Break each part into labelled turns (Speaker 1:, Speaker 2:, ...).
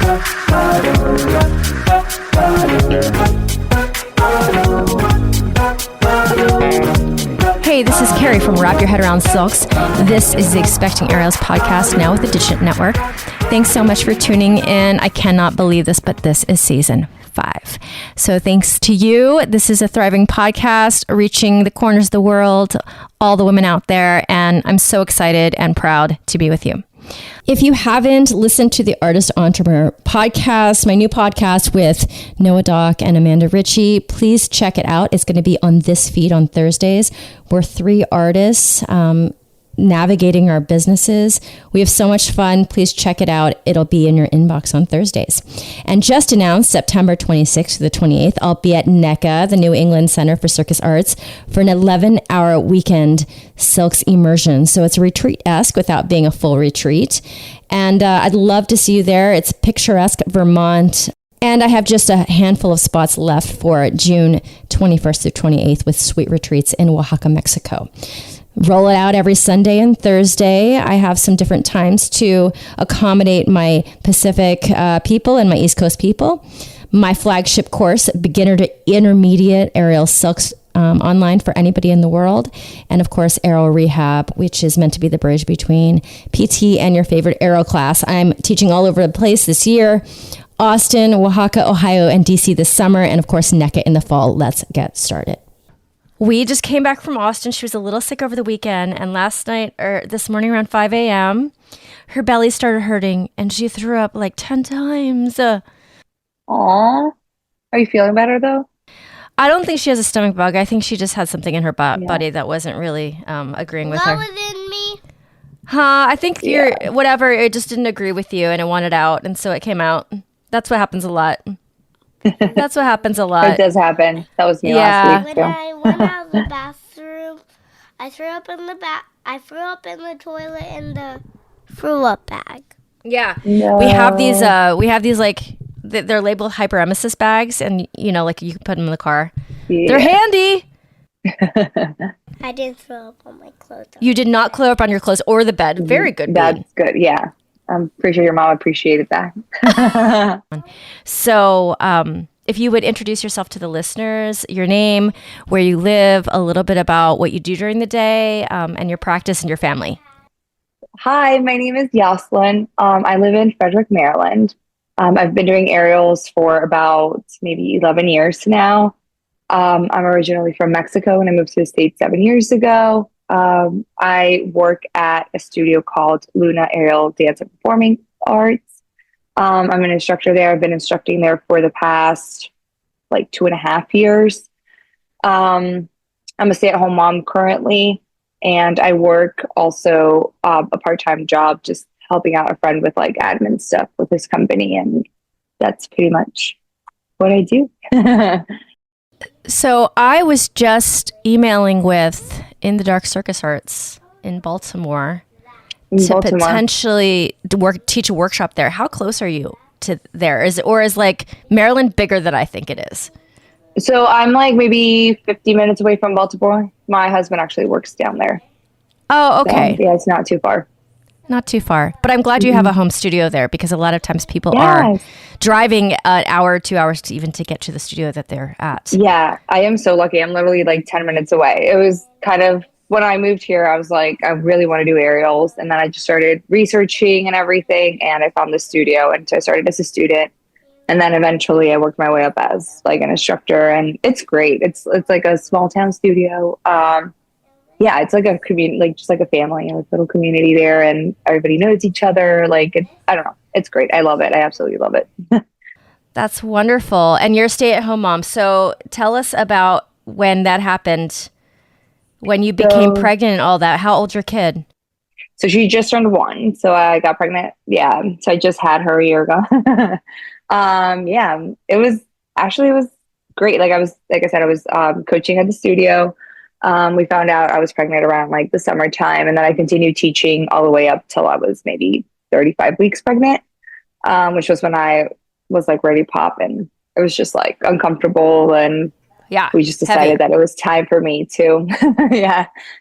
Speaker 1: Hey, this is Carrie from Wrap Your Head Around Silks. This is the Expecting Ariels podcast, now with the Digit Network. Thanks so much for tuning in. I cannot believe this, but this is season 5. So thanks to you. This is a thriving podcast, reaching the corners of the world, all the women out there, and I'm so excited and proud to be with you. If you haven't listened to the Artist Entrepreneur podcast, my new podcast with Noah Dock and Amanda Ritchie, please check it out. It's going to be on this feed on Thursdays. We're 3 artists navigating our businesses. We have so much fun. Please check it out. It'll be in your inbox on Thursdays. And just announced September 26th to the 28th, I'll be at NECA, the New England Center for Circus Arts, for an 11-hour weekend silks immersion. So it's a retreat-esque without being a full retreat. And I'd love to see you there. It's picturesque Vermont. And I have just a handful of spots left for June 21st through 28th with suite retreats in Oaxaca, Mexico. Roll it out every Sunday and Thursday. I have some different times to accommodate my Pacific people and my East Coast people. My flagship course, Beginner to Intermediate Aerial Silks, online for anybody in the world. And of course, Aero Rehab, which is meant to be the bridge between PT and your favorite aero class. I'm teaching all over the place this year. Austin, Oaxaca, Ohio, and DC this summer. And of course, NECA in the fall. Let's get started. We just came back from Austin. She was a little sick over the weekend. And last night, or this morning around 5 a.m., her belly started hurting and she threw up like 10 times.
Speaker 2: Aw. Are you feeling better though?
Speaker 1: I don't think she has a stomach bug. I think she just had something in her body that wasn't really agreeing with her.
Speaker 3: That was in me.
Speaker 1: I think whatever, it just didn't agree with you and it wanted out. And so it came out. That's what happens a lot. That's what happens a lot.
Speaker 2: It does happen. That was me last week.
Speaker 3: When I went out of the bathroom, I threw up in the toilet in the threw up bag.
Speaker 1: Yeah.
Speaker 2: No.
Speaker 1: We have these like they're labeled hyperemesis bags, and like you can put them in the car. Yeah. They're handy.
Speaker 3: I didn't throw up on my clothes.
Speaker 1: You did not throw up on your clothes or the bed. Very good.
Speaker 2: That's good. Yeah. I'm pretty sure your mom appreciated that.
Speaker 1: So, if you would introduce yourself to the listeners, your name, where you live, a little bit about what you do during the day, and your practice and your family.
Speaker 2: Hi, my name is Yoceline. I live in Frederick, Maryland. I've been doing aerials for about maybe 11 years now. I'm originally from Mexico and I moved to the States 7 years ago. I work at a studio called Luna Aerial Dance and Performing Arts. I'm an instructor there. I've been instructing there for the past like 2.5 years. I'm a stay-at-home mom currently, and I work also a part-time job just helping out a friend with like admin stuff with his company, and that's pretty much what I do.
Speaker 1: So I was just emailing with In the Dark Circus Arts in Baltimore to potentially teach a workshop there. How close are you to there? Is like Maryland bigger than I think it is?
Speaker 2: So I'm like maybe 50 minutes away from Baltimore. My husband actually works down there.
Speaker 1: Oh, okay.
Speaker 2: So, yeah, it's not too far.
Speaker 1: Not too far. But I'm glad you have a home studio there, because a lot of times people are driving an hour, 2 hours to get to the studio that they're at.
Speaker 2: Yeah, I am so lucky. I'm literally like 10 minutes away. It was kind of, when I moved here, I was like, I really want to do aerials. And then I just started researching and everything. And I found the studio. And so I started as a student. And then eventually I worked my way up as like an instructor. And it's great. It's like a small town studio. Yeah, it's like a community, like just like a family, like little community there, and everybody knows each other. Like, I don't know, it's great. I love it. I absolutely love it.
Speaker 1: That's wonderful. And you're a stay-at-home mom. So tell us about when that happened, when you became pregnant and all that. How old's your kid?
Speaker 2: So she just turned 1. So I got pregnant. Yeah. So I just had her a year ago. Yeah, it was great. Like I said, I was coaching at the studio. We found out I was pregnant around like the summertime, and then I continued teaching all the way up till I was maybe 35 weeks pregnant, which was when I was like ready to pop, and it was just like uncomfortable, and we just decided that it was time for me to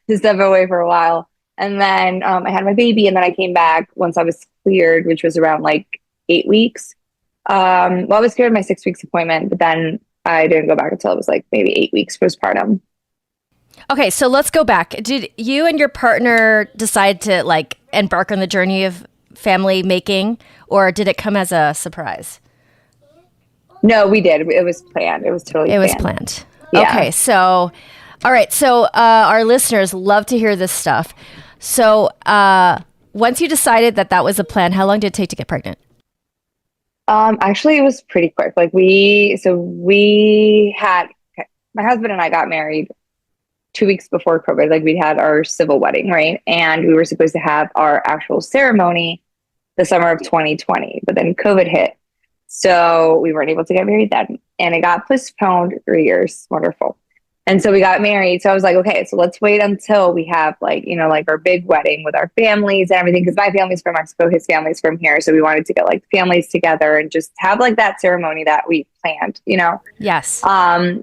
Speaker 2: to step away for a while. And then I had my baby, and then I came back once I was cleared, which was around like 8 weeks. Well, I was scared of my 6 weeks appointment, but then I didn't go back until it was like maybe 8 weeks postpartum.
Speaker 1: Okay, so let's go back. Did you and your partner decide to like embark on the journey of family making, or did it come as a surprise?
Speaker 2: No, we did. It was planned. It was totally
Speaker 1: It was
Speaker 2: planned.
Speaker 1: planned.
Speaker 2: Yeah.
Speaker 1: Okay, so all right, so our listeners love to hear this stuff. So once you decided that that was a plan, how long did it take to get pregnant?
Speaker 2: Actually, it was pretty quick. Like we had my husband and I got married 2 weeks before COVID. Like we had our civil wedding, right? And we were supposed to have our actual ceremony the summer of 2020, but then COVID hit. So we weren't able to get married then. And it got postponed 3 years. Wonderful. And so we got married. So I was like, okay, so let's wait until we have like, like our big wedding with our families and everything. Cause my family's from Mexico, his family's from here. So we wanted to get like families together and just have like that ceremony that we planned.
Speaker 1: Yes.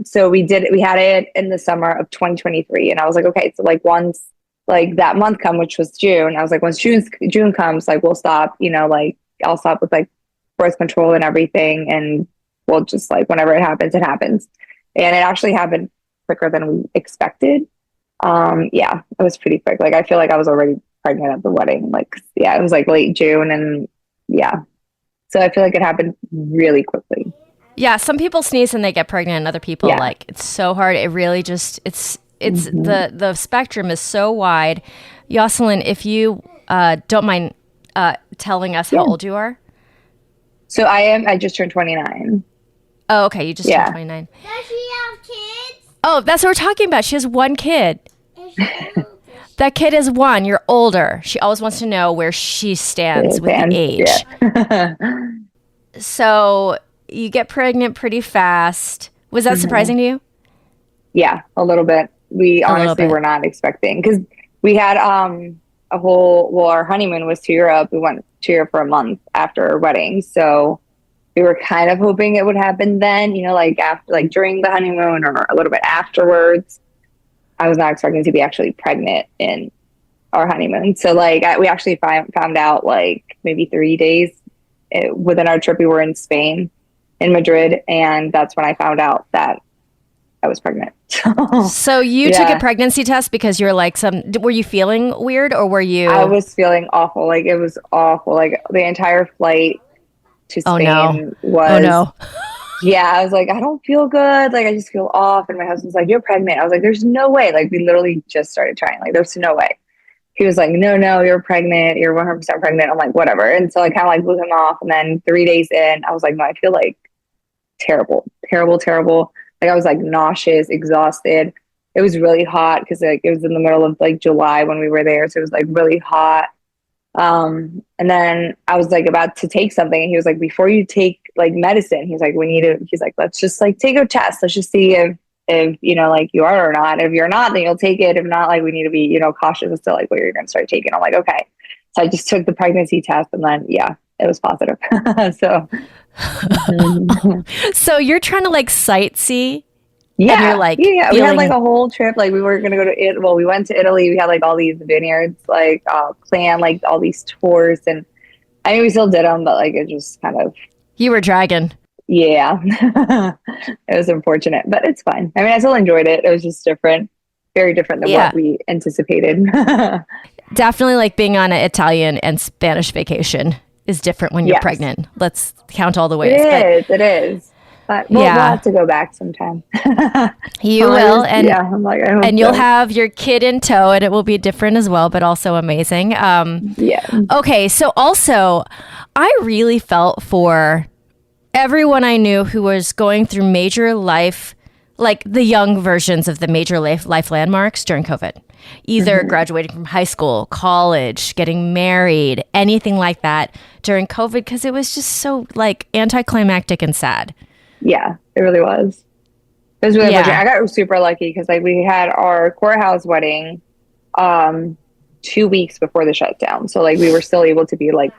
Speaker 2: So we had it in the summer of 2023. And I was like, okay, so like once like that month come, which was June, I was like, once June comes, like we'll stop, like I'll stop with like birth control and everything. And we'll just like, whenever it happens, it happens. And it actually happened quicker than we expected. Yeah, it was pretty quick. Like I feel like I was already pregnant at the wedding. Like, yeah, it was like late June and yeah. So I feel like it happened really quickly.
Speaker 1: Yeah, some people sneeze and they get pregnant, and other people like it's so hard. It really just it's the spectrum is so wide. Yoceline, if you don't mind telling us how old you are.
Speaker 2: So I just turned 29.
Speaker 1: Oh, okay, you just turned 29.
Speaker 3: Does she have kids?
Speaker 1: Oh, that's what we're talking about. She has one kid. That kid is one. You're older. She always wants to know where she stands with the age.
Speaker 2: Yeah.
Speaker 1: So you get pregnant pretty fast. Was that surprising to you?
Speaker 2: Yeah, a little bit. We honestly were not expecting because we had our honeymoon was to Europe. We went to Europe for a month after our wedding. So we were kind of hoping it would happen then, like after, like during the honeymoon or a little bit afterwards. I was not expecting to be actually pregnant in our honeymoon. So like we actually found out like maybe 3 days within our trip. We were in Spain, in Madrid, and that's when I found out that I was pregnant.
Speaker 1: So you took a pregnancy test because you're like were you feeling weird or were you?
Speaker 2: I was feeling awful. Like it was awful. Like the entire flight to Spain was.
Speaker 1: Oh no.
Speaker 2: Yeah, I was like, I don't feel good. Like I just feel off. And my husband's like, you're pregnant. I was like, there's no way. Like we literally just started trying. Like there's no way. He was like, no, you're pregnant. You're 100% pregnant. I'm like, whatever. And so I kind of like blew him off. And then 3 days in, I was like, no, I feel like terrible. Like I was like nauseous, exhausted. It was really hot because like it was in the middle of like July when we were there. So it was like really hot. And then I was like about to take something and he was like, before you take like medicine, he's like, he's like, let's just like take a test. Let's just see if like you are or not. If you're not, then you'll take it. If not, like we need to be, cautious as to like what you're going to start taking. I'm like, okay. So I just took the pregnancy test and then, yeah, it was positive. So,
Speaker 1: so you're trying to like sightsee.
Speaker 2: Yeah.
Speaker 1: And you're like,
Speaker 2: we had like a whole trip. Like we were going to go to it. Well, we went to Italy. We had like all these vineyards, like planned, like all these tours. And I mean, we still did them, but like it just kind of.
Speaker 1: You were dragging.
Speaker 2: Yeah. It was unfortunate, but it's fine. I mean, I still enjoyed it. It was just different, very different than what we anticipated.
Speaker 1: Definitely like being on an Italian and Spanish vacation is different when you're pregnant. Let's count all the ways.
Speaker 2: It is. But we'll have to go back sometime.
Speaker 1: You will. And,
Speaker 2: I'm like, I hope
Speaker 1: and you'll
Speaker 2: so.
Speaker 1: have your kid in tow and it will be different as well, but also amazing. Okay. So also, I really felt for everyone I knew who was going through major life, like the young versions of the major life landmarks during COVID, either graduating from high school, college, getting married, anything like that during COVID, because it was just so like anticlimactic and sad.
Speaker 2: Yeah, it really was. It was really I got super lucky because like we had our courthouse wedding 2 weeks before the shutdown. So like we were still able to be like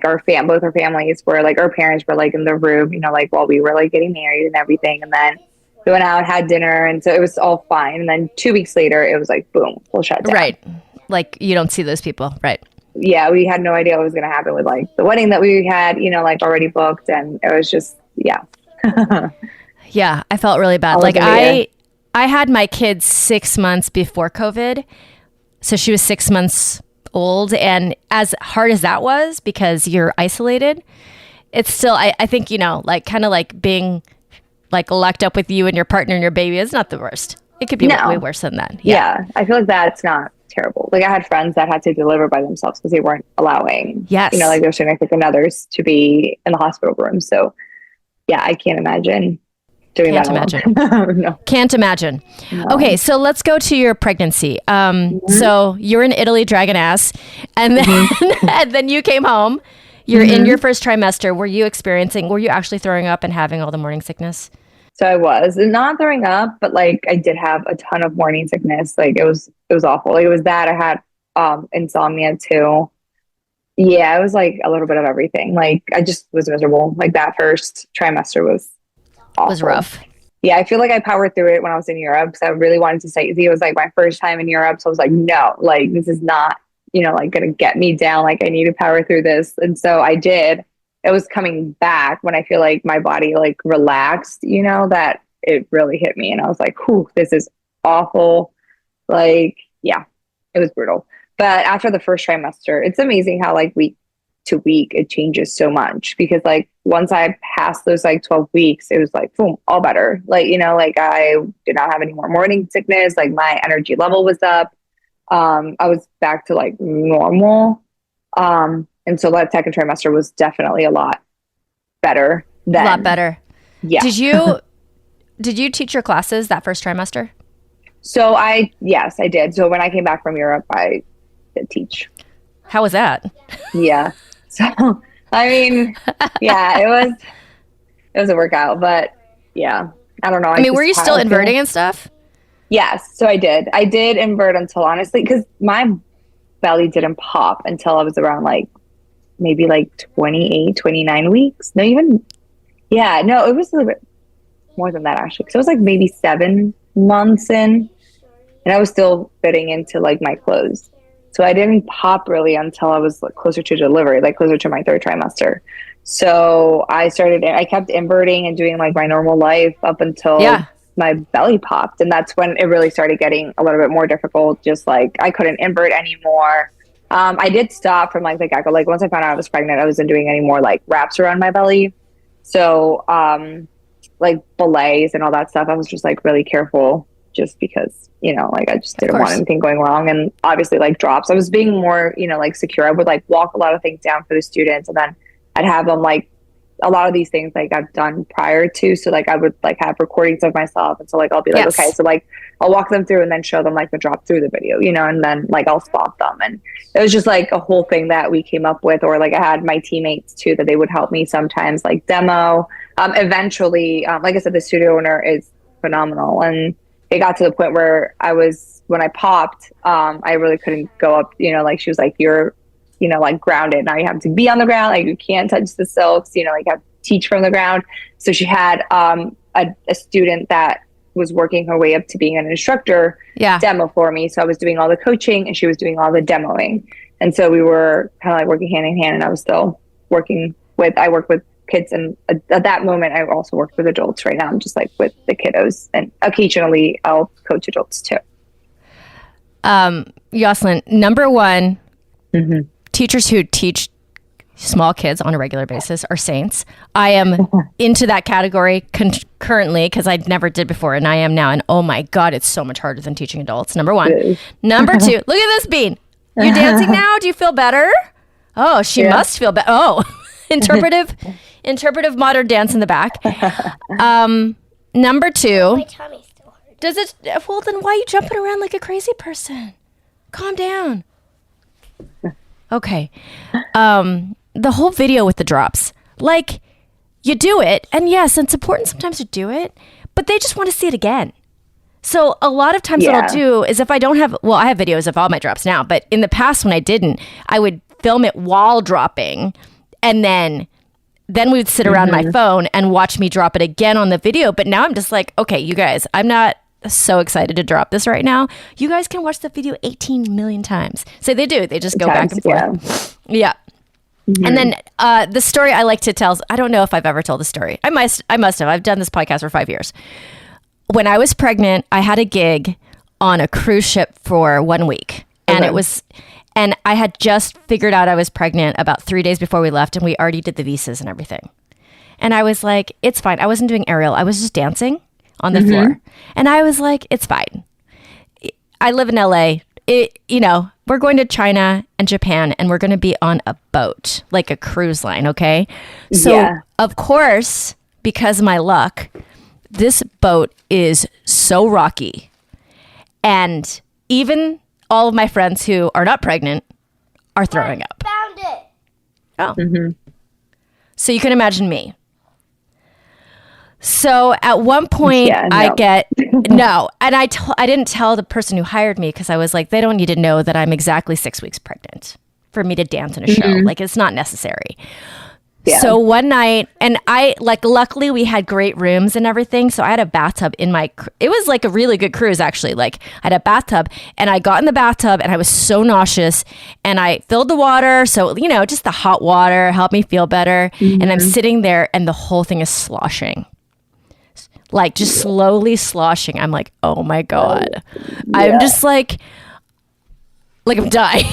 Speaker 2: our both our families were like, our parents were like in the room, like while we were like getting married and everything. And then we went out, had dinner. And so it was all fine. And then 2 weeks later, it was like, boom, full shutdown.
Speaker 1: Right. Like you don't see those people. Right.
Speaker 2: yeah, we had no idea what was going to happen with like the wedding that we had, like already booked. And it was just, yeah.
Speaker 1: Yeah, I felt really bad.
Speaker 2: All
Speaker 1: Like
Speaker 2: up in the air.
Speaker 1: I had my kid 6 months before COVID. So she was 6 months old. And as hard as that was, because you're isolated, it's still, I think, like kind of like being like locked up with you and your partner and your baby is not the worst. It could be
Speaker 2: No.
Speaker 1: way worse than that.
Speaker 2: Yeah. I feel like that's not terrible. Like I had friends that had to deliver by themselves because they weren't allowing,
Speaker 1: Yes.
Speaker 2: like their significant others to be in the hospital room. So yeah, I can't imagine doing
Speaker 1: Can't
Speaker 2: that
Speaker 1: imagine.
Speaker 2: alone. No.
Speaker 1: Can't imagine.
Speaker 2: No.
Speaker 1: Okay, so let's go to your pregnancy. So you're in Italy dragging ass, and then and then you came home. You're in your first trimester. Were you actually throwing up and having all the morning sickness?
Speaker 2: So I was not throwing up, but like I did have a ton of morning sickness. Like it was awful. Like it was that I had insomnia too. Yeah, it was like a little bit of everything. Like I just was miserable. Like that first trimester was awful.
Speaker 1: Was rough.
Speaker 2: Yeah, I feel like I powered through it when I was in Europe because I really wanted to sightsee. It was like my first time in Europe. So I was like, no, like this is not, like going to get me down. Like I need to power through this. And so I did. It was coming back when I feel like my body like relaxed, that it really hit me. And I was like, whew, this is awful. Like, yeah, it was brutal. But after the first trimester, it's amazing how like week to week it changes so much because like once I passed those like 12 weeks, it was like, boom, all better. Like, like I did not have any more morning sickness. Like my energy level was up. I was back to like normal. And so that second trimester was definitely a lot better.
Speaker 1: A lot better.
Speaker 2: Yeah.
Speaker 1: Did you teach your classes that first trimester?
Speaker 2: So yes, I did. So when I came back from Europe, I did teach.
Speaker 1: How was that?
Speaker 2: Yeah. So, I mean, yeah, it was a workout, but yeah, I don't know.
Speaker 1: I mean, were you still inverting and stuff?
Speaker 2: Yes. So I did invert until honestly, because my belly didn't pop until I was around like maybe like 28, 29 weeks. No, even, yeah, no, it was a little bit more than that actually. Cause it was like maybe 7 months in and I was still fitting into like my clothes. So I didn't pop really until I was like closer to delivery, like closer to my third trimester. So I kept inverting and doing like my normal life up until my belly popped. And that's when it really started getting a little bit more difficult. Just like I couldn't invert anymore. I did stop from like the get-go. Like once I found out I was pregnant, I wasn't doing any more like wraps around my belly. So like belays and all that stuff, I was just like really careful just because, like I just didn't want anything going wrong. And obviously like drops, I was being more, like secure. I would like walk a lot of things down for the students and then I'd have them like a lot of these things like I've done prior to. So like I would like have recordings of myself. And so like I'll be like, okay, so like I'll walk them through and then show them like the drop through the video, and then like I'll spot them. And it was just like a whole thing that we came up with, or like I had my teammates too, that they would help me sometimes like demo. Eventually, like I said, the studio owner is phenomenal. And it got to the point where when I popped, I really couldn't go up, like she was like, you're, like grounded. Now you have to be on the ground. Like you can't touch the silks, like you have to teach from the ground. So she had a student that was working her way up to being an instructor demo for me. So I was doing all the coaching and she was doing all the demoing. And so we were kind of like working hand in hand, and I was still I work with kids. And at that moment, I also worked with adults. Right now, I'm just like with the kiddos, and occasionally I'll coach adults too.
Speaker 1: Yoceline, number one, teachers who teach small kids on a regular basis are saints. I am into that category currently because I never did before, and I am now. And oh my God, it's so much harder than teaching adults. Number one. Number two, look at this bean. You dancing now? Do you feel better? Oh, she must feel better. Oh, interpretive modern dance in the back. Number two.
Speaker 3: My tummy's still hurt.
Speaker 1: Does it? Well, then why are you jumping around like a crazy person? Calm down. Okay. The whole video with the drops, like you do it, and yes, it's important sometimes to do it, but they just want to see it again. So a lot of times what I'll do is if I don't have, well, I have videos of all my drops now, but in the past when I didn't, I would film it while dropping, and then we would sit around my phone and watch me drop it again on the video. But now I'm just like, okay, you guys, I'm not so excited to drop this right now. You guys can watch the video 18 million times. So they do. They just go back and forth. Yeah. Mm-hmm. And then the story I like to tell, I don't know if I've ever told the story. I must have. I've done this podcast for 5 years. When I was pregnant, I had a gig on a cruise ship for 1 week. And and I had just figured out I was pregnant about 3 days before we left, and we already did the visas and everything. And I was like, it's fine. I wasn't doing aerial. I was just dancing on the floor. And I was like, it's fine. I live in LA. We're going to China and Japan, and we're going to be on a boat, like a cruise line, okay? So, of course, because of my luck, this boat is so rocky. And even all of my friends who are not pregnant are throwing up.
Speaker 3: Found it.
Speaker 1: Oh. Mm-hmm. So you can imagine me. So at one point I get, no. And I didn't tell the person who hired me because I was like, they don't need to know that I'm exactly 6 weeks pregnant for me to dance in a show. Like, it's not necessary. Yeah. So one night, and luckily we had great rooms and everything. So I had a bathtub it was like a really good cruise, actually. Like, I had a bathtub, and I got in the bathtub, and I was so nauseous, and I filled the water. So, just the hot water helped me feel better. And I'm sitting there, and the whole thing is sloshing. Like, just slowly sloshing. I'm like, oh my God. Yeah. I'm just like I'm dying.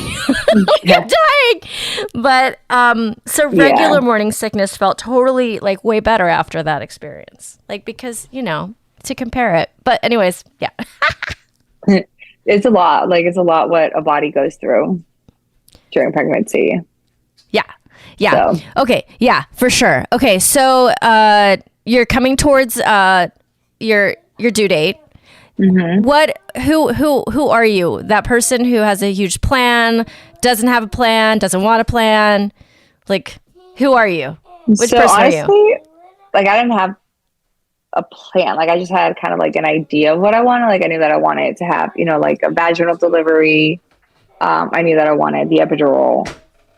Speaker 1: I'm dying. But so regular morning sickness felt totally way better after that experience. Because, to compare it. But anyways, yeah.
Speaker 2: It's a lot. It's a lot what a body goes through during pregnancy. Yeah.
Speaker 1: Yeah. So. Okay. Yeah, for sure. Okay. So you're coming towards your due date. Who are you? That person who has a huge plan, doesn't have a plan, doesn't want a plan? Who are you? Which person
Speaker 2: honestly,
Speaker 1: are you?
Speaker 2: I didn't have a plan. I just had kind of an idea of what I wanted. I knew that I wanted to have, a vaginal delivery. I knew that I wanted the epidural.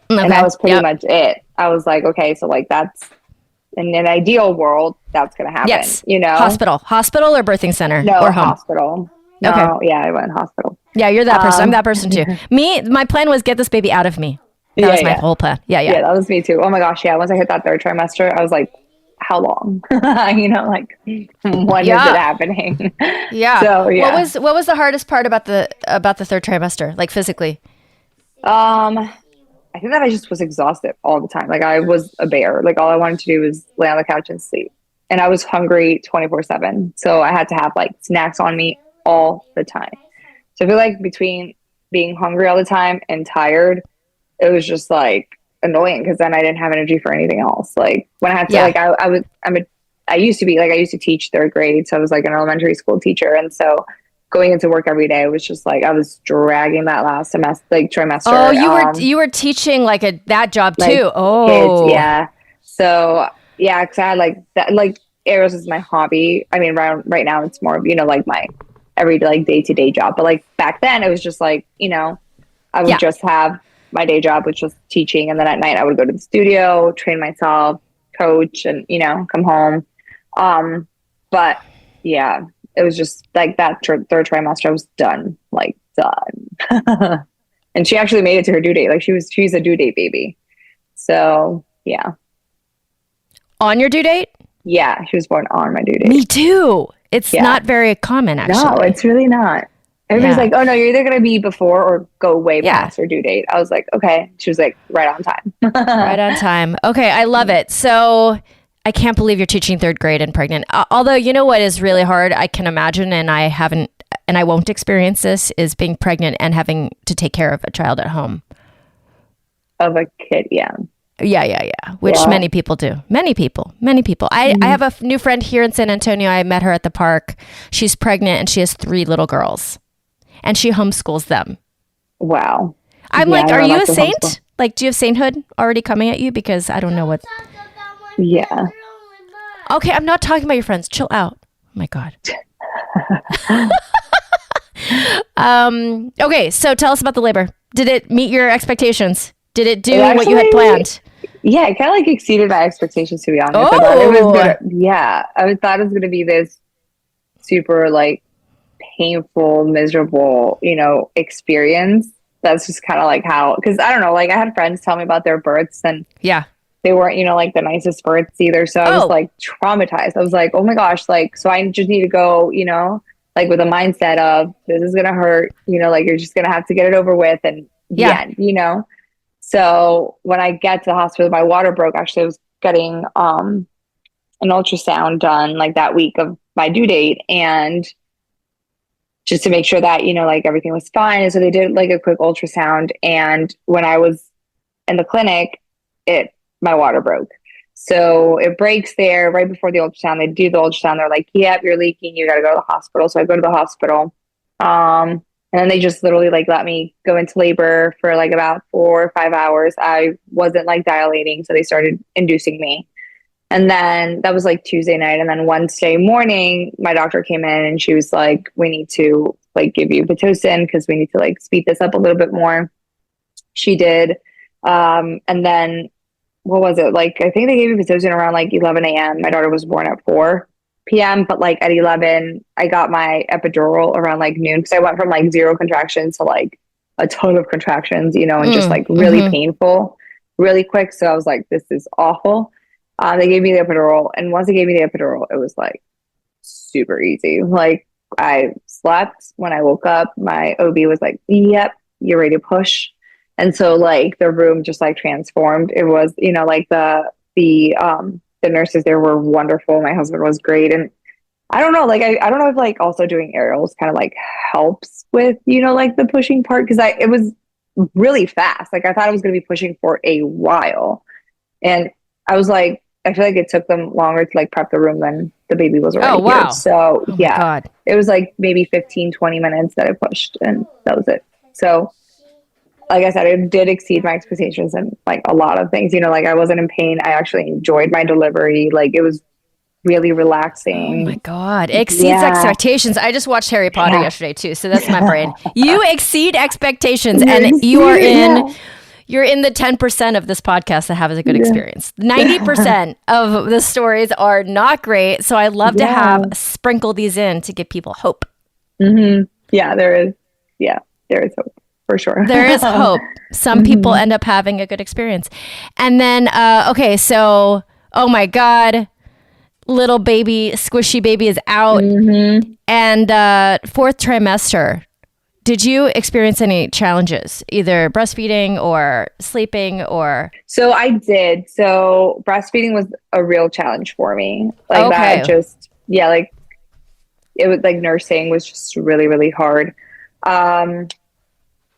Speaker 2: Okay. And that was pretty much it. I was like, okay, so that's in an ideal world, that's going to happen.
Speaker 1: Yes. Hospital or birthing center?
Speaker 2: No,
Speaker 1: or home?
Speaker 2: Hospital. No, okay. Yeah, I went hospital.
Speaker 1: Yeah, you're that person. I'm that person too. My plan was get this baby out of me. That was my whole plan. Yeah.
Speaker 2: Yeah, that was me too. Oh my gosh. Yeah. Once I hit that third trimester, I was like, how long? When is it happening?
Speaker 1: Yeah. So, yeah. What was the hardest part about the third trimester, physically?
Speaker 2: I think that I just was exhausted all the time. I was a bear. All I wanted to do was lay on the couch and sleep. And I was hungry 24/7. So I had to have snacks on me all the time. So I feel between being hungry all the time and tired, it was just annoying because then I didn't have energy for anything else. When I had to, I used to teach third grade. So I was an elementary school teacher. And so going into work every day was just I was dragging that last semester, trimester.
Speaker 1: Oh, you were teaching that job too.
Speaker 2: Kids, yeah. So yeah, because I had that. Aerials is my hobby. I mean, right now it's more of my everyday day-to-day job. But back then it was just I would just have my day job, which was teaching, and then at night I would go to the studio, train myself, coach, and come home. But yeah. It was just that third trimester, I was done, done. And she actually made it to her due date. She's a due date baby. So yeah.
Speaker 1: On your due date?
Speaker 2: Yeah, she was born on my due date.
Speaker 1: Me too. It's not very common, actually.
Speaker 2: No, it's really not. Everybody's oh no, you're either going to be before or go way past her due date. I was like, okay. She was right on time.
Speaker 1: Right on time. Okay, I love it. So I can't believe you're teaching third grade and pregnant. Although, what is really hard, I can imagine, and I won't experience this, is being pregnant and having to take care of a child at home.
Speaker 2: Of a kid, yeah.
Speaker 1: Yeah. Which many people do. Many people. I have a new friend here in San Antonio. I met her at the park. She's pregnant and she has 3 little girls. And she homeschools them.
Speaker 2: Wow.
Speaker 1: I'm are you a saint? Homeschool. Do you have sainthood already coming at you? Because I don't know what...
Speaker 2: Yeah.
Speaker 1: Okay, I'm not talking about your friends. Chill out. Oh my God. Okay, so tell us about the labor. Did it meet your expectations? Did it do what you had planned?
Speaker 2: Yeah, it kind of exceeded my expectations, to be honest.
Speaker 1: Oh.
Speaker 2: I thought it was gonna, I thought it was going to be this super painful, miserable, experience. That's just kind of like how, because I don't know, like I had friends tell me about their births and
Speaker 1: Yeah.
Speaker 2: they weren't, like the nicest births either. So I was
Speaker 1: Oh,
Speaker 2: like traumatized. I was like, oh my gosh, like, so I just need to go, like with a mindset of this is going to hurt, like you're just going to have to get it over with and the
Speaker 1: yeah.
Speaker 2: end. So when I get to the hospital, my water broke. Actually, I was getting an ultrasound done like that week of my due date. And just to make sure that, like everything was fine. And so they did like a quick ultrasound. And when I was in the clinic, my water broke. So it breaks there right before the ultrasound. They do the ultrasound. They're like, yep, you're leaking. You got to go to the hospital. So I go to the hospital. And then they just literally like let me go into labor for like about 4 or 5 hours. I wasn't like dilating. So they started inducing me. And then that was like Tuesday night. And then Wednesday morning, my doctor came in and she was like, we need to like give you Pitocin because we need to like speed this up a little bit more. She did. And then what was it? Like, I think they gave me Pitocin around like 11 a.m. My daughter was born at 4 p.m. But like at 11, I got my epidural around like noon because I went from like 0 contractions to like a ton of contractions, and just like really painful, really quick. So I was like, this is awful. They gave me the epidural, and once they gave me the epidural, it was like super easy. Like I slept. When I woke up, my OB was like, yep, you're ready to push. And so like the room just like transformed. It was, like the nurses there were wonderful. My husband was great. And I don't know, like I don't know if like also doing aerials kind of like helps with, like the pushing part, because it was really fast. Like I thought I was gonna be pushing for a while. And I was like, I feel like it took them longer to like prep the room than the baby was already here. So yeah,
Speaker 1: God.
Speaker 2: it was like maybe 15, 20 minutes that I pushed and that was it. So like I said, it did exceed my expectations and like a lot of things, like I wasn't in pain. I actually enjoyed my delivery. Like it was really relaxing.
Speaker 1: Oh my God. It exceeds expectations. I just watched Harry Potter yesterday too. So that's my brain. You exceed expectations and you are in... You're in the 10% of this podcast that have a good experience. 90% of the stories are not great. So I love to have sprinkle these in to give people hope.
Speaker 2: Mm-hmm. Yeah, there is. Yeah, there is hope for sure.
Speaker 1: There is hope. Some people end up having a good experience. And then, okay, so, oh my God, little baby, squishy baby is out. And 4th trimester. Did you experience any challenges, either breastfeeding or sleeping or?
Speaker 2: So I did. So breastfeeding was a real challenge for me. Like that just, like it was like nursing was just really, really hard. I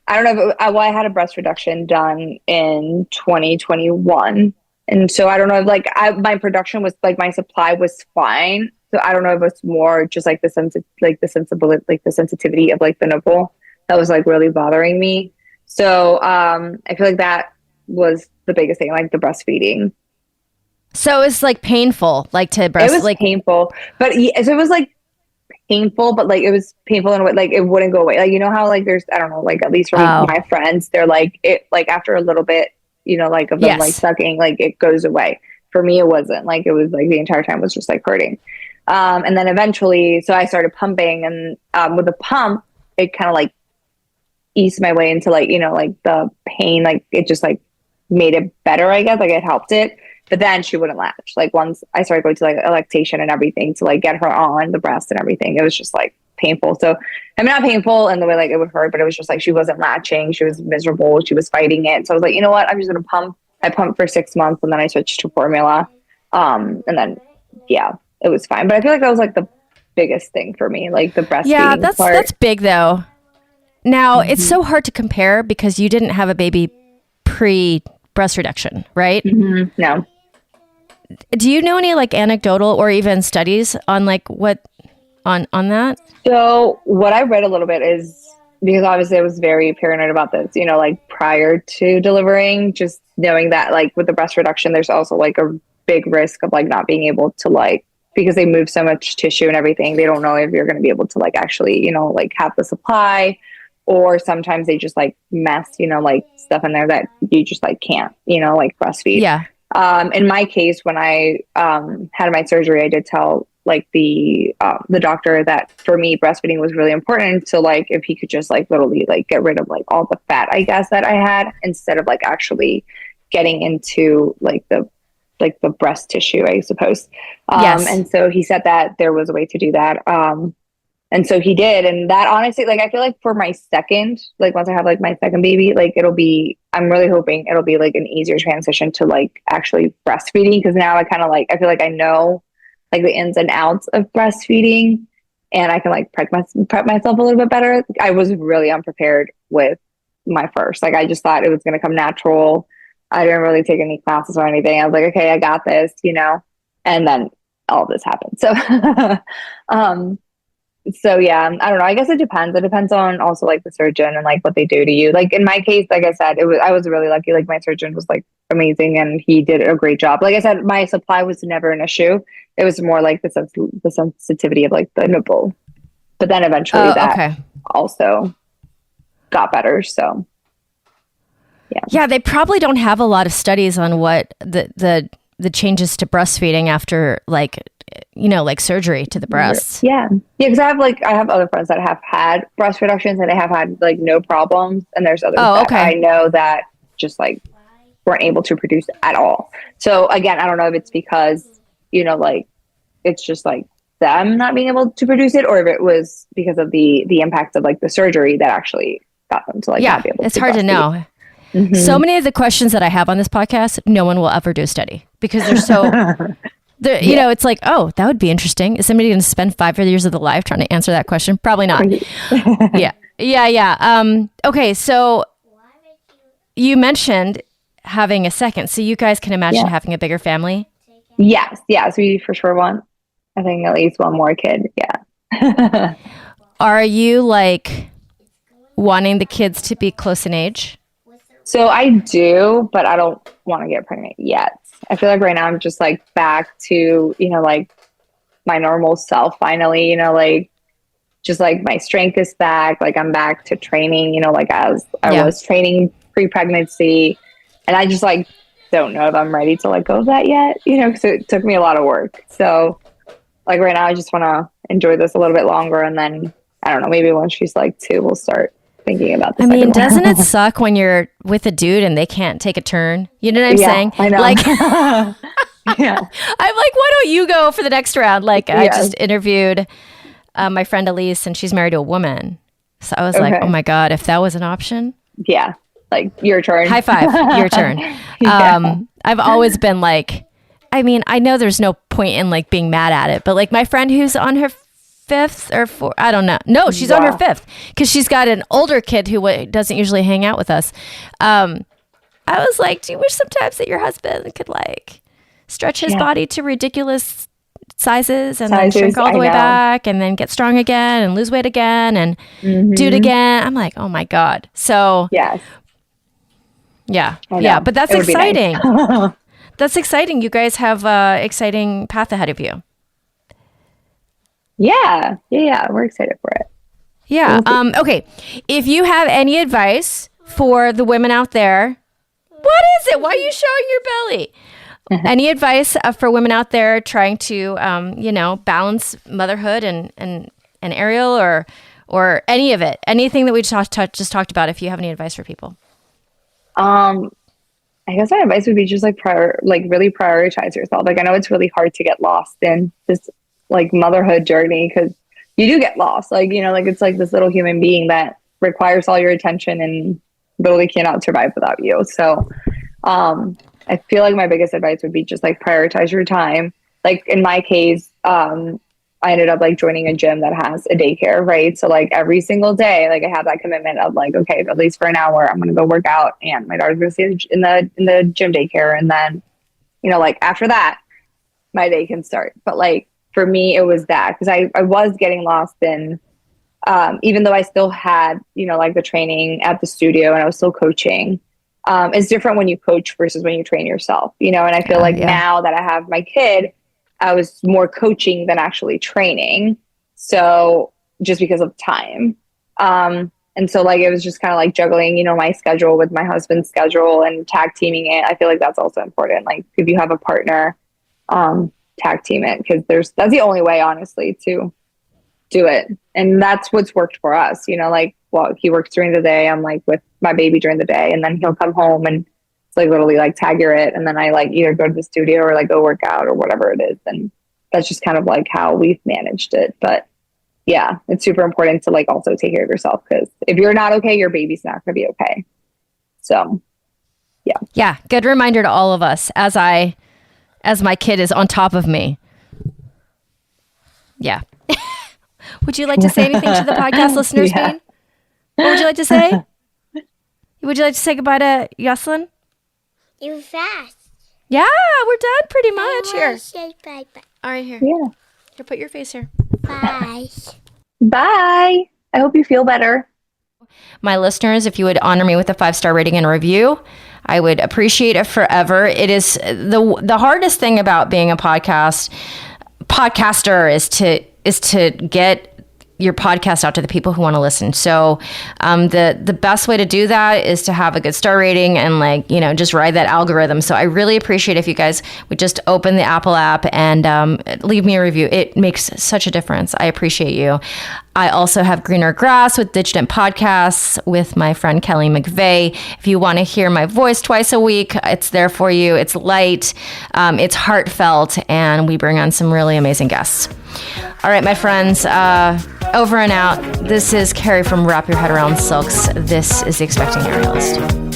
Speaker 2: don't know if I had a breast reduction done in 2021. And so I don't know if like my production was like my supply was fine. So I don't know if it's more just like the sensitivity of like the nipple that was like really bothering me. So I feel like that was the biggest thing, like the breastfeeding.
Speaker 1: So it's like painful, like to breast.
Speaker 2: It was like painful, but so it was like painful, but like it was painful in a way like it wouldn't go away. Like how like there's I don't know, like at least for my friends, they're like it like after a little bit, like of them like sucking, like it goes away. For me, it wasn't. Like it was like the entire time was just like hurting. And then eventually, so I started pumping, and with the pump, it kind of like eased my way into like, like the pain, like it just like made it better, I guess, like it helped it. But then she wouldn't latch. Like once I started going to like a lactation and everything to like get her on the breast and everything, it was just like painful. So I mean, not painful in the way like it would hurt, but it was just like she wasn't latching. She was miserable. She was fighting it. So I was like, you know what? I'm just going to pump. I pumped for 6 months and then I switched to formula. And then, it was fine. But I feel like that was like the biggest thing for me, like the breastfeeding.
Speaker 1: Yeah, that's big though. Now, it's so hard to compare because you didn't have a baby pre-breast reduction, right?
Speaker 2: No.
Speaker 1: Do you know any like anecdotal or even studies on like what on that?
Speaker 2: So what I read a little bit is because obviously I was very paranoid about this, like prior to delivering, just knowing that like with the breast reduction, there's also like a big risk of like not being able to like, because they move so much tissue and everything, they don't know if you're going to be able to like actually, like have the supply. Or sometimes they just like mess, like stuff in there that you just like can't, like breastfeed.
Speaker 1: Yeah.
Speaker 2: In my case, when I had my surgery, I did tell like the doctor that for me breastfeeding was really important. So like if he could just like literally like get rid of like all the fat, I guess, that I had, instead of like actually getting into like the breast tissue, I suppose.
Speaker 1: Yes.
Speaker 2: And so he said that there was a way to do that. And so he did. And that honestly, like, I feel like for my second, like once I have like my second baby, like I'm really hoping it'll be like an easier transition to like actually breastfeeding. Cause now I kind of like, I feel like I know like the ins and outs of breastfeeding, and I can like prep myself a little bit better. I was really unprepared with my first, like, I just thought it was going to come natural. I didn't really take any classes or anything. I was like, okay, I got this, and then all of this happened. So, so yeah, I don't know. I guess it depends. It depends on also like the surgeon and like what they do to you. Like in my case, like I said, I was really lucky. Like my surgeon was like amazing and he did a great job. Like I said, my supply was never an issue. It was more like the sensitivity of like the nipple. But then eventually that also got better. So yeah.
Speaker 1: Yeah, they probably don't have a lot of studies on what the changes to breastfeeding after like surgery to the breasts.
Speaker 2: Yeah. Because I have other friends that have had breast reductions and they have had like no problems. And there's others that I know that just like weren't able to produce at all. So again, I don't know if it's because, like it's just like them not being able to produce it, or if it was because of the impact of like the surgery that actually got them to like not be able to.
Speaker 1: It's hard to know. Mm-hmm. So many of the questions that I have on this podcast, no one will ever do a study because they're so it's like, oh, that would be interesting. Is somebody going to spend 5 years of their life trying to answer that question? Probably not. Yeah. Okay. So you mentioned having a second, so you guys can imagine having a bigger family.
Speaker 2: Yes. We for sure want, I think, at least one more kid. Yeah.
Speaker 1: Are you like wanting the kids to be close in age?
Speaker 2: So I do, but I don't want to get pregnant yet. I feel like right now I'm just like back to, like my normal self finally, like just like my strength is back. Like I'm back to training, like as I was training pre-pregnancy. And I just like don't know if I'm ready to let go of that yet, because it took me a lot of work. So like right now I just want to enjoy this a little bit longer. And then I don't know, maybe once she's like 2, we'll start thinking about this. I
Speaker 1: mean, doesn't it suck when you're with a dude and they can't take a turn? You know what I'm saying?
Speaker 2: I know.
Speaker 1: Like, I'm like, why don't you go for the next round? Like, I just interviewed my friend Elise, and she's married to a woman. So I was like, oh my God, if that was an option.
Speaker 2: Yeah. Like, your turn.
Speaker 1: High five, your turn. I've always been like, I mean, I know there's no point in like being mad at it, but like my friend who's on her 5th or 4th, I don't know. No, she's on her 5th because she's got an older kid who doesn't usually hang out with us. I was like, do you wish sometimes that your husband could like stretch his body to ridiculous sizes and then shrink all the way back and then get strong again and lose weight again and do it again? I'm like, oh my God. So yeah, but that's exciting. Nice. That's exciting. You guys have an exciting path ahead of you.
Speaker 2: Yeah. We're excited for it.
Speaker 1: Yeah. Okay. If you have any advice for the women out there, what is it? Why are you showing your belly? Any advice for women out there trying to, balance motherhood and Ariel or any of it, anything that we just talked about? If you have any advice for people,
Speaker 2: I guess my advice would be just like really prioritize yourself. Like I know it's really hard to get lost in this like motherhood journey because you do get lost. Like, like it's like this little human being that requires all your attention and literally cannot survive without you. So I feel like my biggest advice would be just like prioritize your time. Like in my case, I ended up like joining a gym that has a daycare, right? So like every single day, like I have that commitment of like, okay, at least for an hour, I'm going to go work out and my daughter's going to stay in the gym daycare. And then, like after that, my day can start. But like, for me, it was that because I was getting lost in, even though I still had, like the training at the studio and I was still coaching. It's different when you coach versus when you train yourself, and I feel like now that I have my kid, I was more coaching than actually training. So just because of time. And so like, it was just kind of like juggling, my schedule with my husband's schedule and tag teaming it. I feel like that's also important. Like if you have a partner, tag team it, because that's the only way, honestly, to do it. And that's what's worked for us, like, well, he works during the day, I'm like with my baby during the day, and then he'll come home and it's like literally like tagger it, and then I like either go to the studio or like go work out or whatever it is. And that's just kind of like how we've managed it. But yeah, it's super important to like also take care of yourself, because if you're not okay, your baby's not going to be okay. So yeah,
Speaker 1: good reminder to all of us as my kid is on top of me. Yeah. Would you like to say anything to the podcast listeners, Bean? What would you like to say? Would you like to say goodbye to Yoceline?
Speaker 3: You were fast.
Speaker 1: Yeah, we're done pretty much here.
Speaker 3: Say bye-bye.
Speaker 1: All right, here.
Speaker 2: Yeah.
Speaker 1: Here, put your face here.
Speaker 3: Bye.
Speaker 2: Bye. I hope you feel better.
Speaker 1: My listeners, if you would honor me with a 5-star rating and a review, I would appreciate it forever. It is the hardest thing about being a podcaster is to get your podcast out to the people who want to listen. So the best way to do that is to have a good star rating and just ride that algorithm. So I really appreciate if you guys would just open the Apple app and leave me a review. It makes such a difference. I appreciate you. I also have Greener Grass with Digitent Podcasts with my friend Kelly McVeigh. If you want to hear my voice twice a week, it's there for you. It's light, it's heartfelt, and we bring on some really amazing guests. All right, my friends, over and out. This is Carrie from Wrap Your Head Around Silks. This is The Expecting Aerialist.